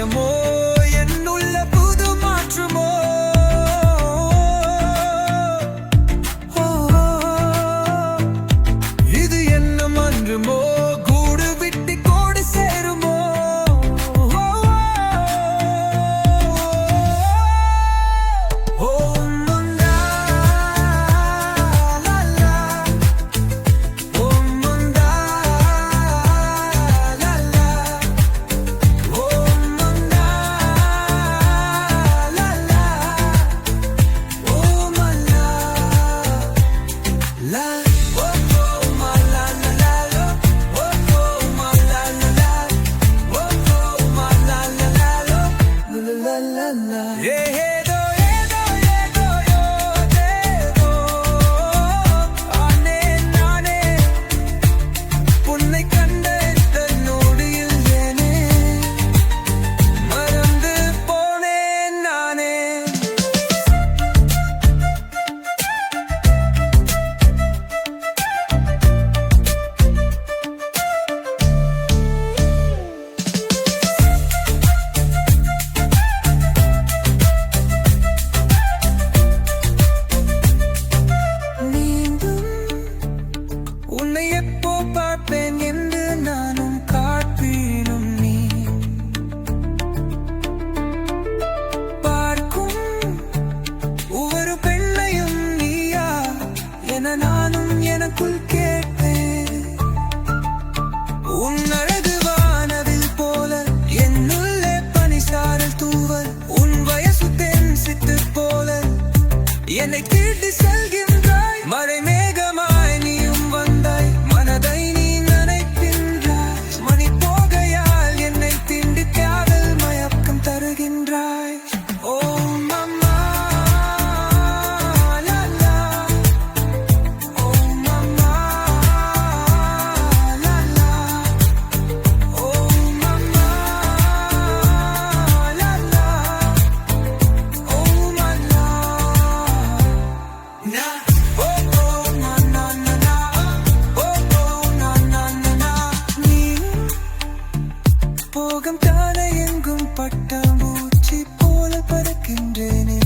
மாயமோ என்னுள்ள புது மாற்றுமோ இது என்ன மன்றுமோ கூடு விட்டு கோடு சேருமோ எப்போ பார்ப்பேன் என்று நானும் காட்பீனும் நீ பார்க்கும் ஒவ்வொரு பெண்ணையும் நீயா என நானும் எனக்குள் கேட்பேன் உன் அழகு வானவில் போல என்னுள்ளே பனிசாரல் தூவல் உன் வயசு தென் சித்து போல என்னை தீட்டி செல்கின்றாய் மறை மேகமாய் நீயும் வந்தாய் மனதை நீ நினைக்கின்றாய் மணி போகையால் என்னை திண்டி காதல் மயக்கம் தருகின்றாய் ஓ மம்மா லாலா ஓ மம்மா லாலா ஓ மம்மா லாலா ஓ மம்மா போகம் தானே எங்கும் பட்டாம்பூச்சி போல பறக்கின்றேனே